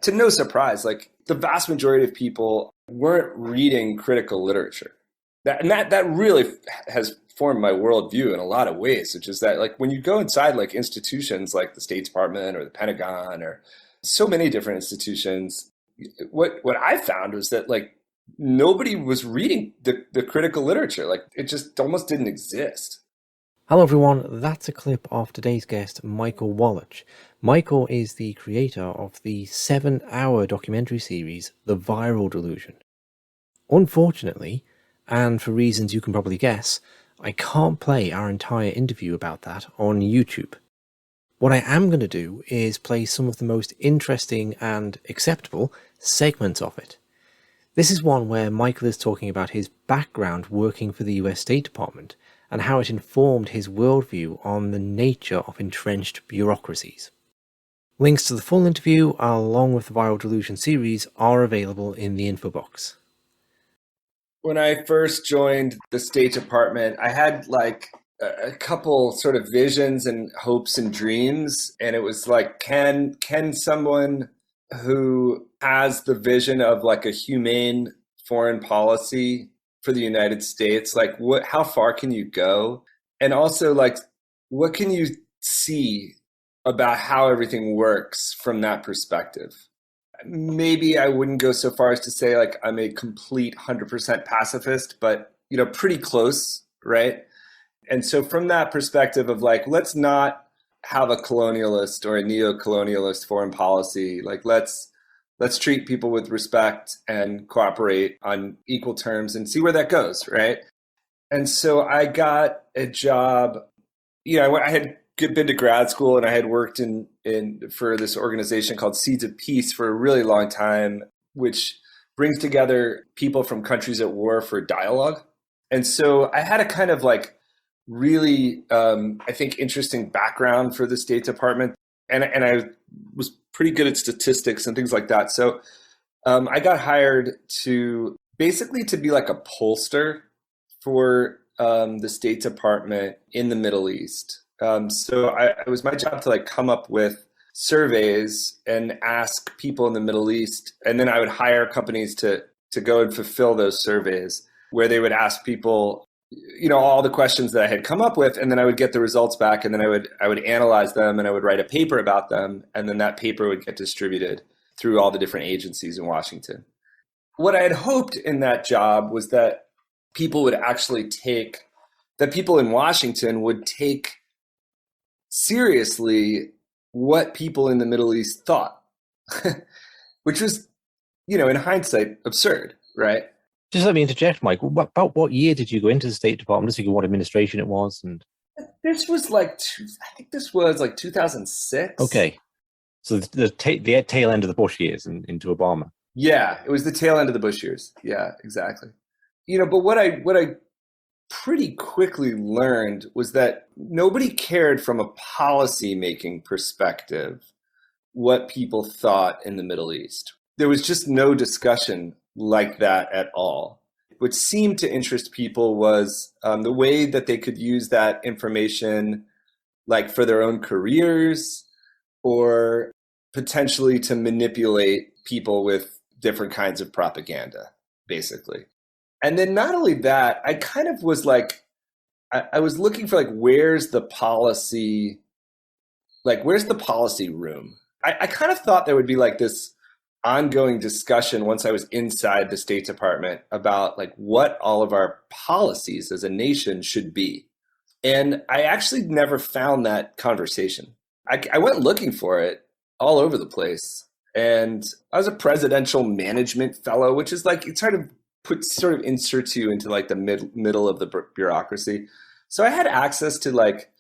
to no surprise, like the vast majority of people weren't reading critical literature. That really has formed my worldview in a lot of ways, which is that like when you go inside like institutions like the State Department or the Pentagon or so many different institutions, what I found was that like nobody was reading the critical literature. Like it just almost didn't exist. Hello everyone, that's a clip of today's guest, Michael Wallach. Michael is the creator of the 7-hour documentary series, The Viral Delusion. Unfortunately, and for reasons you can probably guess, I can't play our entire interview about that on YouTube. What I am going to do is play some of the most interesting and acceptable segments of it. This is one where Michael is talking about his background working for the US State Department and how it informed his worldview on the nature of entrenched bureaucracies. Links to the full interview, along with the Viral Delusion series, are available in the info box. When I first joined the State Department, I had like a couple sort of visions and hopes and dreams. And it was like, can someone who has the vision of like a humane foreign policy for the United States, like how far can you go? And also like, what can you see about how everything works from that perspective? Maybe I wouldn't go so far as to say like I'm a complete 100% pacifist, but pretty close, right? And so from that perspective of like, let's not have a colonialist or a neo-colonialist foreign policy. Like let's treat people with respect and cooperate on equal terms and see where that goes, right? And so I got a job. I had been to grad school and I had worked in for this organization called Seeds of Peace for a really long time, which brings together people from countries at war for dialogue. And so I had a kind of like really, I think, interesting background for the State Department. And I was pretty good at statistics and things like that. So I got hired to basically to be like a pollster for the State Department in the Middle East. So it was my job to like come up with surveys and ask people in the Middle East, and then I would hire companies to go and fulfill those surveys where they would ask people, all the questions that I had come up with, and then I would get the results back, and then I would analyze them, and I would write a paper about them, and then that paper would get distributed through all the different agencies in Washington. What I had hoped in that job was that people in Washington would take seriously what people in the Middle East thought, which was, in hindsight, absurd, right? Just let me interject, Mike. About what year did you go into the State Department? Just thinking what administration it was, and this was like, I think this was like 2006. Okay, so the tail end of the Bush years and into Obama. Yeah, it was the tail end of the Bush years. Yeah, exactly. But what I pretty quickly learned was that nobody cared from a policy-making perspective what people thought in the Middle East. There was just no discussion like that at all. What seemed to interest people was the way that they could use that information like for their own careers or potentially to manipulate people with different kinds of propaganda, basically. And then not only that, I kind of was like, I was looking for like, where's the policy room? I kind of thought there would be like this ongoing discussion once I was inside the State Department about like what all of our policies as a nation should be. And I actually never found that conversation. I went looking for it all over the place. And I was a presidential management fellow, which is like, it sort of inserts you into like the middle of the bureaucracy. So I had access to like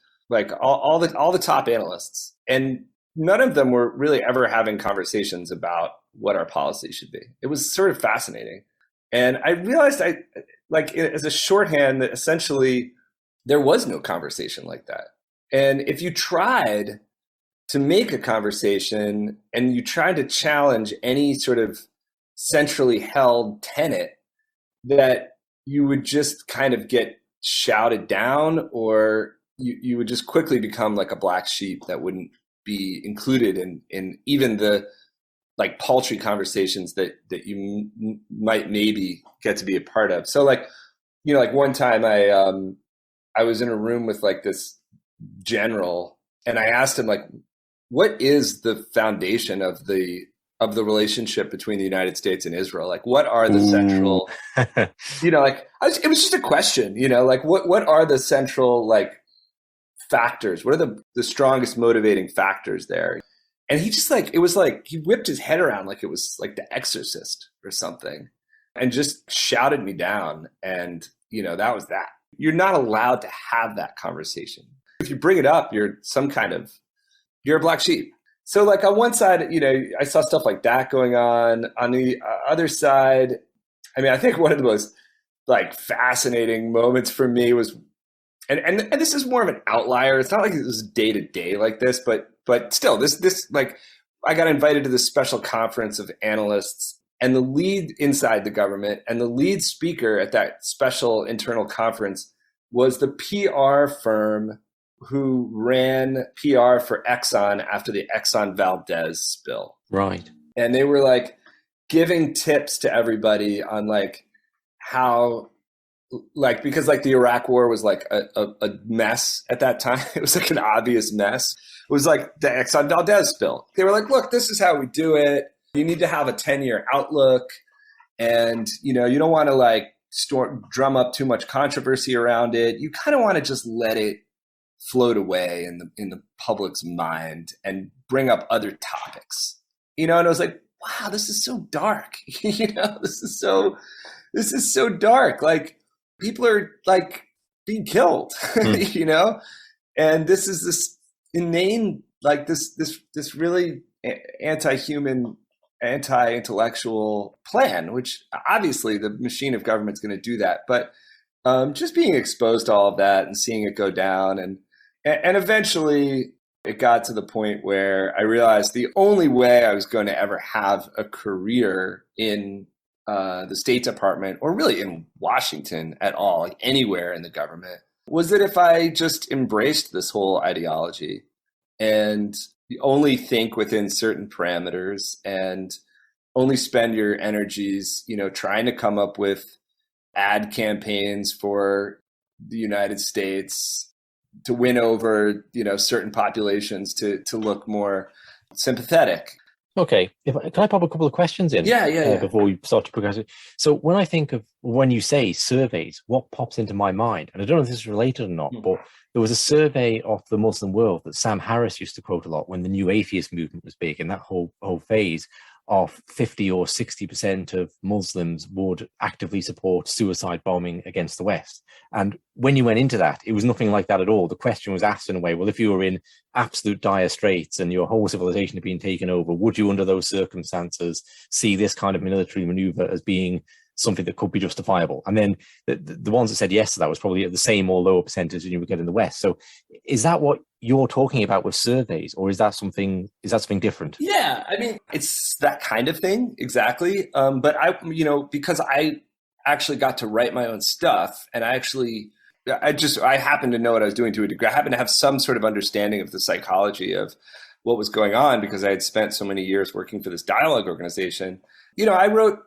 all the top analysts, and none of them were really ever having conversations about what our policy should be. It was sort of fascinating. And I realized as a shorthand that essentially there was no conversation like that. And if you tried to make a conversation and you tried to challenge any sort of centrally held tenet, that you would just kind of get shouted down, or you would just quickly become like a black sheep that wouldn't be included in even the like paltry conversations that might maybe get to be a part of. So like, like one time I was in a room with like this general, and I asked him like, what is the foundation of the relationship between the United States and Israel? Like, what are the central, like it was just a question, like what are the central like factors? What are the strongest motivating factors there? And he just like, it was like he whipped his head around like it was like The Exorcist or something, and just shouted me down. And that was that. You're not allowed to have that conversation. If you bring it up, you're a black sheep. So like on one side, I saw stuff like that going on. On the other side, I mean, I think one of the most like fascinating moments for me was, and this is more of an outlier. It's not like it was day to day like this, but still, this like I got invited to this special conference of analysts, and the lead inside the government and the lead speaker at that special internal conference was the PR firm who ran PR for Exxon after the Exxon Valdez spill. Right. And they were like giving tips to everybody on like how, like, because like the Iraq war was like a mess at that time. It was like an obvious mess. It was like the Exxon Valdez spill. They were like, look, this is how we do it. You need to have a 10-year outlook. And, you don't want to like drum up too much controversy around it. You kind of want to just let it float away in the public's mind and bring up other topics. And I was like, wow, this is so dark. This is so dark. Like, people are like being killed, and this is this inane, like this really anti-human, anti-intellectual plan, which obviously the machine of government's going to do that. But just being exposed to all of that and seeing it go down, and eventually it got to the point where I realized the only way I was going to ever have a career in the State Department, or really in Washington at all, like anywhere in the government, was that if I just embraced this whole ideology and only think within certain parameters and only spend your energies, trying to come up with ad campaigns for the United States to win over, certain populations to look more sympathetic. Okay. Can I pop a couple of questions in? Yeah. Before we start to progress. So when I think of, when you say surveys, what pops into my mind, and I don't know if this is related or not, but there was a survey of the Muslim world that Sam Harris used to quote a lot when the new atheist movement was big, and that whole phase of 50 or 60% of Muslims would actively support suicide bombing against the West. And when you went into that, it was nothing like that at all. The question was asked in a way, well, if you were in absolute dire straits and your whole civilization had been taken over, would you, under those circumstances, see this kind of military maneuver as being something that could be justifiable? And then the ones that said yes to that was probably at the same or lower percentage than you would get in the West. So is that what you're talking about with surveys, or is that something different? Yeah, I mean, it's that kind of thing, exactly. But I, because I actually got to write my own stuff, and I happened to know what I was doing to a degree. I happened to have some sort of understanding of the psychology of what was going on because I had spent so many years working for this dialogue organization. I wrote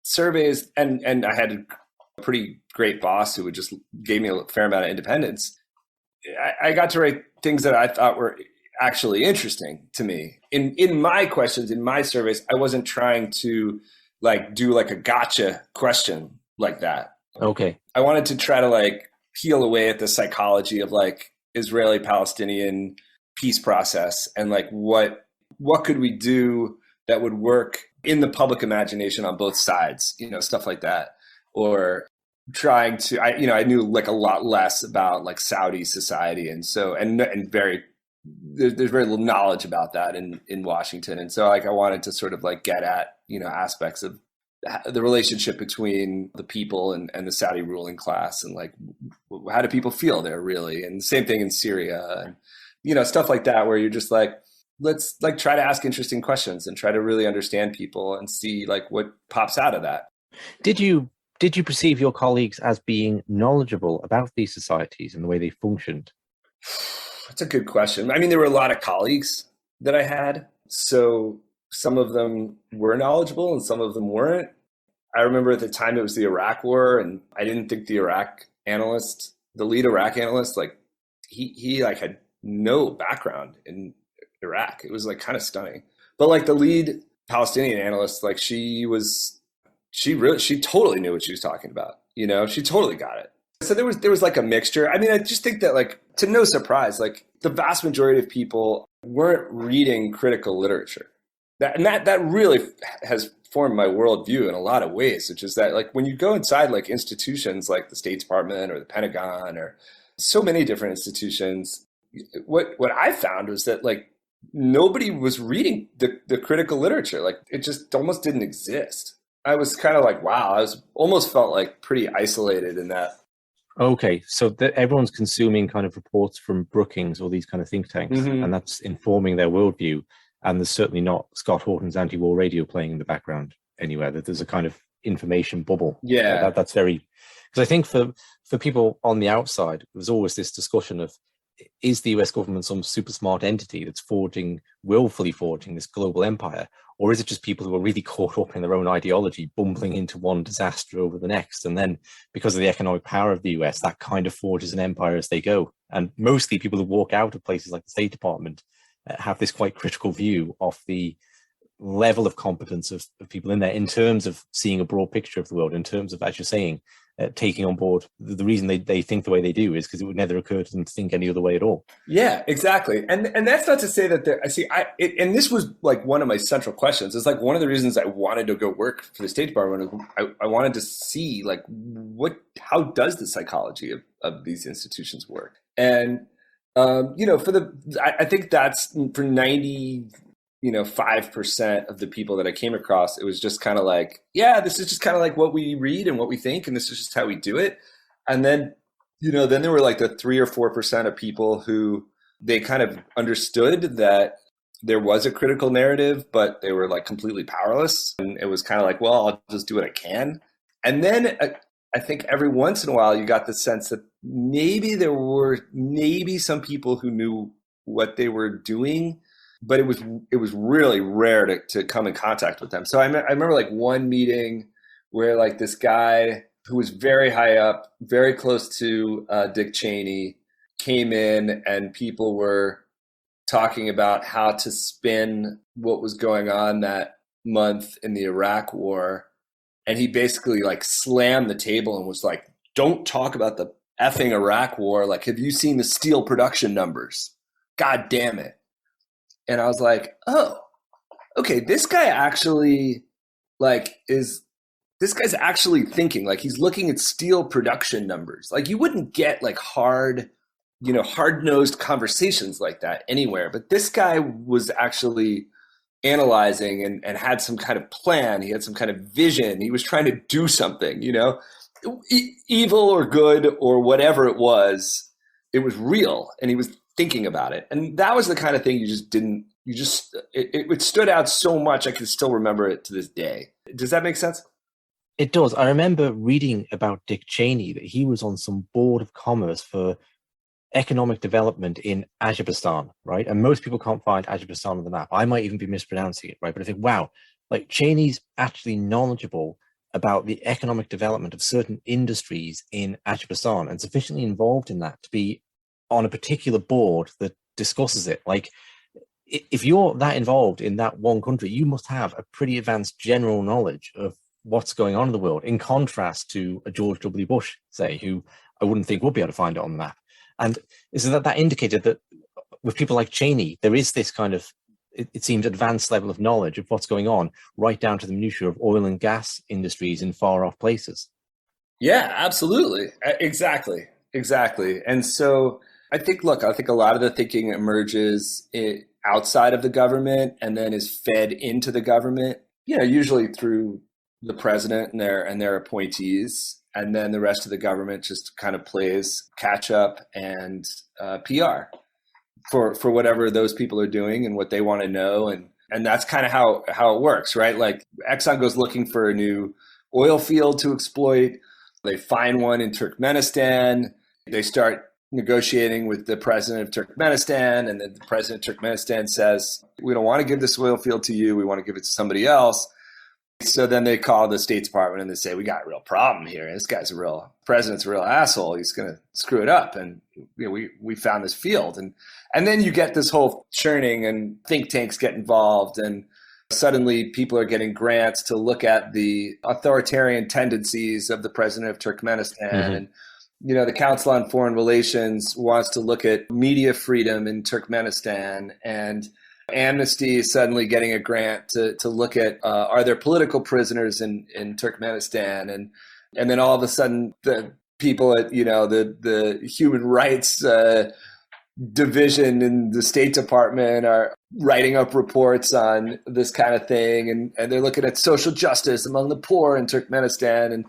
surveys, and I had a pretty great boss who just gave me a fair amount of independence. I got to write things that I thought were actually interesting to me. In my questions, in my surveys, I wasn't trying to like do like a gotcha question like that. Okay. I wanted to try to like peel away at the psychology of like Israeli-Palestinian peace process, and like what could we do that would work in the public imagination on both sides, stuff like that. Or trying to, I knew like a lot less about like Saudi society. And so, and there's very little knowledge about that in Washington. And so like, I wanted to sort of like get at, aspects of the relationship between the people and the Saudi ruling class, and like, how do people feel there really? And the same thing in Syria, and, stuff like that, where you're just like, let's like try to ask interesting questions and try to really understand people and see like what pops out of that. Did you perceive your colleagues as being knowledgeable about these societies and the way they functioned? That's a good question. I mean, there were a lot of colleagues that I had. So some of them were knowledgeable and some of them weren't. I remember at the time it was the Iraq War, and I didn't think the lead Iraq analyst, like he like had no background in Iraq. It was like kind of stunning. But like the lead Palestinian analyst, like she totally knew what she was talking about. She totally got it. So there was like a mixture. I mean, I just think that, like, to no surprise, like the vast majority of people weren't reading critical literature. That really has formed my worldview in a lot of ways, which is that, like, when you go inside like institutions like the State Department or the Pentagon or so many different institutions, what I found was that, like, nobody was reading the critical literature. Like, it just almost didn't exist. I was kind of like, wow, almost felt like pretty isolated in that. Okay, so everyone's consuming kind of reports from Brookings or these kind of think tanks, and that's informing their worldview. And there's certainly not Scott Horton's anti-war radio playing in the background anywhere. That there's a kind of information bubble. Yeah, that's very. Because I think for people on the outside, there's always this discussion of, is the US government some super smart entity that's willfully forging this global empire? Or is it just people who are really caught up in their own ideology, bumbling into one disaster over the next? And then, because of the economic power of the US, that kind of forges an empire as they go. And mostly people who walk out of places like the State Department have this quite critical view of the level of competence of people in there in terms of seeing a broad picture of the world, in terms of, as you're saying, taking on board the reason they think the way they do is because it would never occur to them to think any other way at all. Yeah, exactly. And that's not to say that and this was like one of my central questions. It's like one of the reasons I wanted to go work for the State Department. I wanted to see, like, how does the psychology of these institutions work? And I think that's for 5% of the people that I came across, it was just kind of like, yeah, this is just kind of like what we read and what we think, and this is just how we do it. And then, then there were like the 3 or 4% of people who they kind of understood that there was a critical narrative, but they were like completely powerless. And it was kind of like, well, I'll just do what I can. And then I think every once in a while you got the sense that maybe there were some people who knew what they were doing, but it was really rare to come in contact with them. So I remember like one meeting where like this guy who was very high up, very close to Dick Cheney, came in, and people were talking about how to spin what was going on that month in the Iraq War. And he basically like slammed the table and was like, don't talk about the effing Iraq War. Like, have you seen the steel production numbers? God damn it. And I was like, oh, okay, this guy's actually thinking, like, he's looking at steel production numbers. Like, you wouldn't get like hard-nosed conversations like that anywhere. But this guy was actually analyzing and had some kind of plan. He had some kind of vision. He was trying to do something, evil or good or whatever it was real. And he was thinking about it. And that was the kind of thing it stood out so much. I can still remember it to this day. Does that make sense? It does. I remember reading about Dick Cheney, that he was on some board of commerce for economic development in Azerbaijan, right? And most people can't find Azerbaijan on the map. I might even be mispronouncing it, right? But I think, wow, like, Cheney's actually knowledgeable about the economic development of certain industries in Azerbaijan and sufficiently involved in that to be on a particular board that discusses it. Like, if you're that involved in that one country, you must have a pretty advanced general knowledge of what's going on in the world, in contrast to a George W. Bush, say, who I wouldn't think would be able to find it on the map. And so that indicated that with people like Cheney, there is this kind of, it seems, advanced level of knowledge of what's going on, right down to the minutiae of oil and gas industries in far off places. Yeah, absolutely. Exactly. And so I think a lot of the thinking emerges outside of the government and then is fed into the government, usually through the president and their appointees. And then the rest of the government just kind of plays catch up and PR for whatever those people are doing and what they want to know. And that's kind of how it works, right? Like, Exxon goes looking for a new oil field to exploit. They find one in Turkmenistan. They start negotiating with the president of Turkmenistan, and then the president of Turkmenistan says, we don't want to give this oil field to you, we want to give it to somebody else. So then they call the State Department and they say, we got a real problem here. This guy's president's a real asshole. He's going to screw it up. And we found this field. And then you get this whole churning, and think tanks get involved, and suddenly people are getting grants to look at the authoritarian tendencies of the president of Turkmenistan. Mm-hmm. And, the Council on Foreign Relations wants to look at media freedom in Turkmenistan, and Amnesty is suddenly getting a grant to look at are there political prisoners in Turkmenistan, and then all of a sudden the people at the human rights division in the State Department are writing up reports on this kind of thing, and they're looking at social justice among the poor in Turkmenistan, and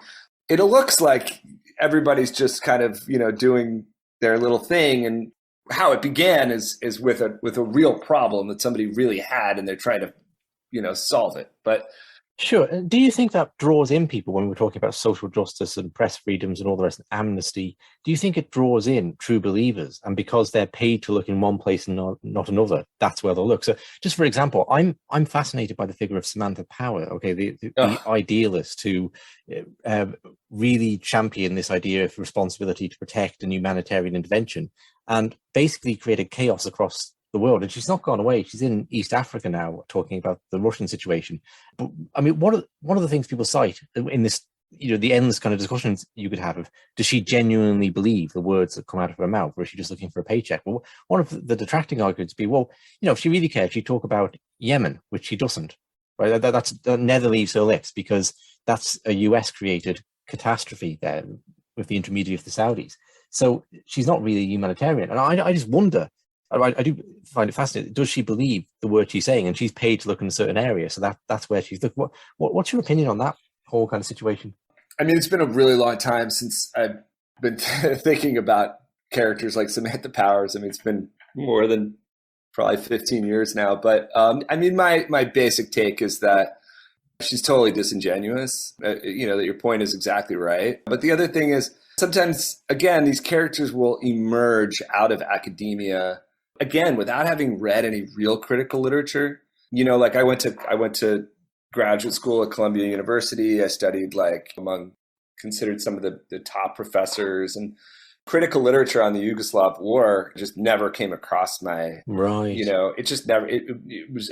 it looks like everybody's just kind of doing their little thing. And how it began is with a real problem that somebody really had, and they're trying to solve it. But sure. Do you think that draws in people when we're talking about social justice and press freedoms and all the rest, and amnesty? Do you think it draws in true believers, and because they're paid to look in one place and not another, that's where they'll look? So, just for example, I'm fascinated by the figure of Samantha Power. Okay, the idealist who really championed this idea of responsibility to protect and humanitarian intervention, and basically created chaos across the world. And she's not gone away. She's in East Africa now, talking about the Russian situation. But I mean, one of the things people cite in this, the endless kind of discussions you could have of, does she genuinely believe the words that come out of her mouth, or is she just looking for a paycheck? Well, one of the detracting arguments would be, well, if she really cared, she'd talk about Yemen, which she doesn't. Right? That never leaves her lips, because that's a US created catastrophe there with the intermediary of the Saudis. So she's not really a humanitarian. And I just wonder, I do find it fascinating, does she believe the word she's saying? And she's paid to look in a certain area. So that's where she's looking. What's your opinion on that whole kind of situation? I mean, it's been a really long time since I've been thinking about characters like Samantha Powers. I mean, it's been more than probably 15 years now. But I mean, my basic take is that she's totally disingenuous. That your point is exactly right. But the other thing is, sometimes, again, these characters will emerge out of academia, again, without having read any real critical literature. Like I went to graduate school at Columbia University. I studied considered some of the top professors, and critical literature on the Yugoslav war just never came across my, right. It just never,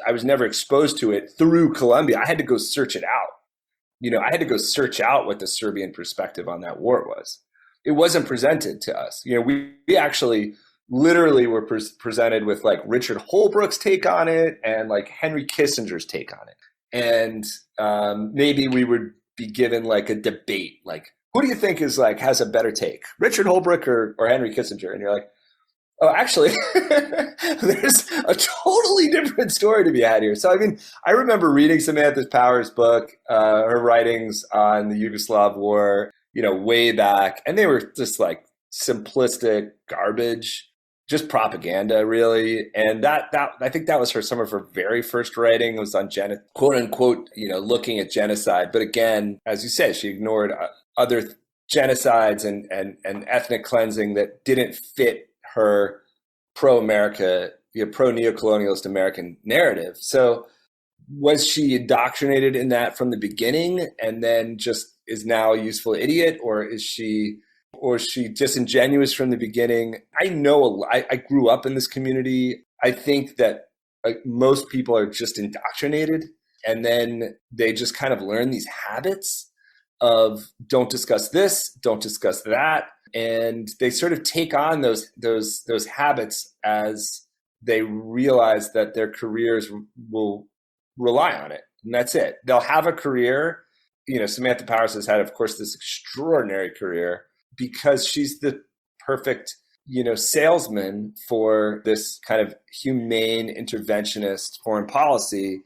I was never exposed to it through Columbia. I had to go search it out. I had to go search out what the Serbian perspective on that war was. It wasn't presented to us. We actually literally were presented with Richard Holbrooke's take on it, and Henry Kissinger's take on it. And maybe we would be given a debate, who do you think has a better take, Richard Holbrooke or Henry Kissinger? And you're like, oh, actually, there's a totally different story to be had here. So, I mean, I remember reading Samantha Power's book, her writings on the Yugoslav war, way back, and they were just simplistic garbage, just propaganda, really. And that I think that was some of her very first writing, was on quote unquote, looking at genocide. But again, as you said, she ignored other genocides and ethnic cleansing that didn't fit her pro-America, pro-neocolonialist American narrative. So was she indoctrinated in that from the beginning, and then just is now a useful idiot, or is she disingenuous from the beginning? I know I grew up in this community. I think that most people are just indoctrinated, and then they just kind of learn these habits of don't discuss this, don't discuss that, and they sort of take on those habits as they realize that their careers will rely on it, and that's it. They'll have a career. Samantha Powers has had, of course, this extraordinary career because she's the perfect, salesman for this kind of humane interventionist foreign policy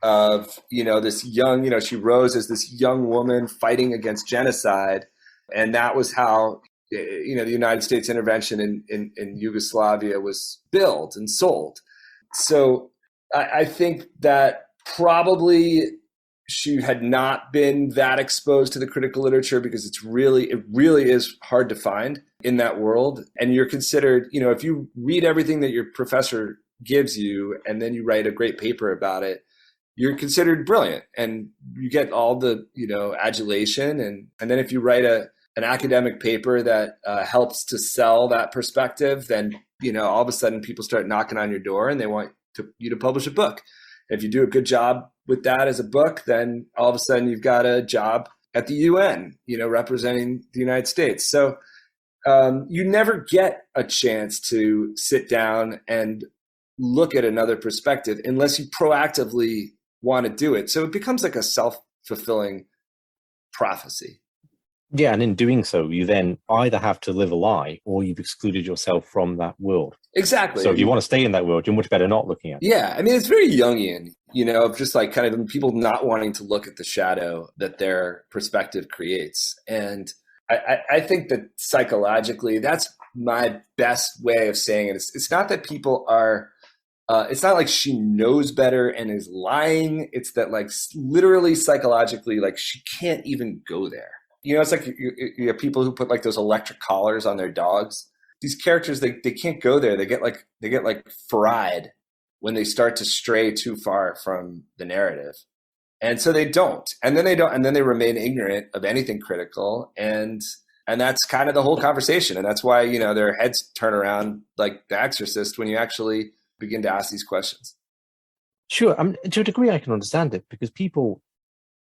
of, this young, she rose as this young woman fighting against genocide. And that was how, the United States intervention in Yugoslavia was billed and sold. So I think that probably she had not been that exposed to the critical literature, because it really is hard to find in that world. And you're considered, if you read everything that your professor gives you and then you write a great paper about it, you're considered brilliant and you get all the, adulation. And then if you write an academic paper that helps to sell that perspective, then, all of a sudden people start knocking on your door and they want you to publish a book. If you do a good job with that as a book, then all of a sudden you've got a job at the UN, representing the United States. So you never get a chance to sit down and look at another perspective unless you proactively want to do it. So it becomes like a self-fulfilling prophecy. Yeah, and in doing so, you then either have to live a lie or you've excluded yourself from that world. Exactly. So if you want to stay in that world, you're much better not looking at it. Yeah, I mean, it's very Jungian, of just like kind of people not wanting to look at the shadow that their perspective creates. And I think that psychologically, that's my best way of saying it. It's not that people are, it's not like she knows better and is lying. It's that like literally psychologically, like she can't even go there. It's like you have people who put like those electric collars on their dogs. These characters, they can't go there. They get like fried when they start to stray too far from the narrative. And so they don't. And then they remain ignorant of anything critical. And that's kind of the whole conversation. And that's why, their heads turn around like The Exorcist when you actually begin to ask these questions. Sure. To a degree, I can understand it, because people,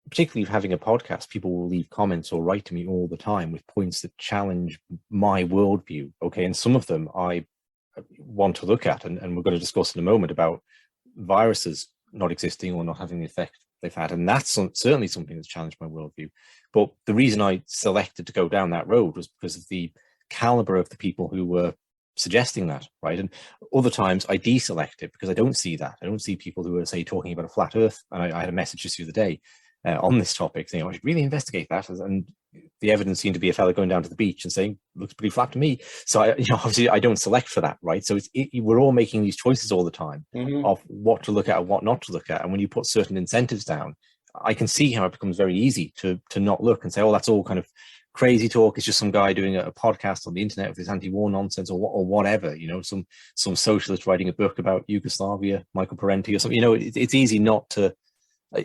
particularly having a podcast, people will leave comments or write to me all the time with points that challenge my worldview. Okay. And some of them I want to look at, and we're going to discuss in a moment about viruses not existing or not having the effect they've had. And that's certainly something that's challenged my worldview. But the reason I selected to go down that road was because of the caliber of the people who were suggesting that, right? And other times I deselect it because I don't see that. I don't see people who are, say, talking about a flat earth. And I had a message just the other day on this topic saying, I should really investigate that. And the evidence seemed to be a fella going down to the beach and saying, looks pretty flat to me. So obviously I don't select for that, right? So we're all making these choices all the time of what to look at and what not to look at. And when you put certain incentives down, I can see how it becomes very easy to not look and say, oh, that's all kind of crazy talk. It's just some guy doing a podcast on the internet with his anti-war nonsense or whatever, some socialist writing a book about Yugoslavia, Michael Parenti or something. It's easy not to.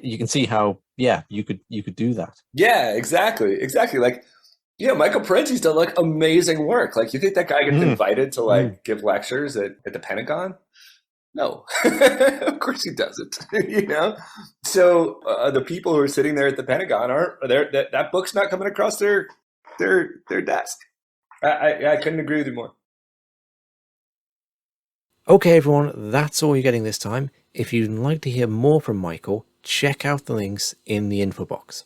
You can see how, you could do that. Yeah, exactly. Like, Michael Parenti's done like amazing work. Like, you think that guy gets invited to like give lectures at the Pentagon? No, of course he doesn't. So the people who are sitting there at the Pentagon are there. That book's not coming across their desk. I couldn't agree with you more. Okay, everyone, that's all you're getting this time. If you'd like to hear more from Michael, check out the links in the info box.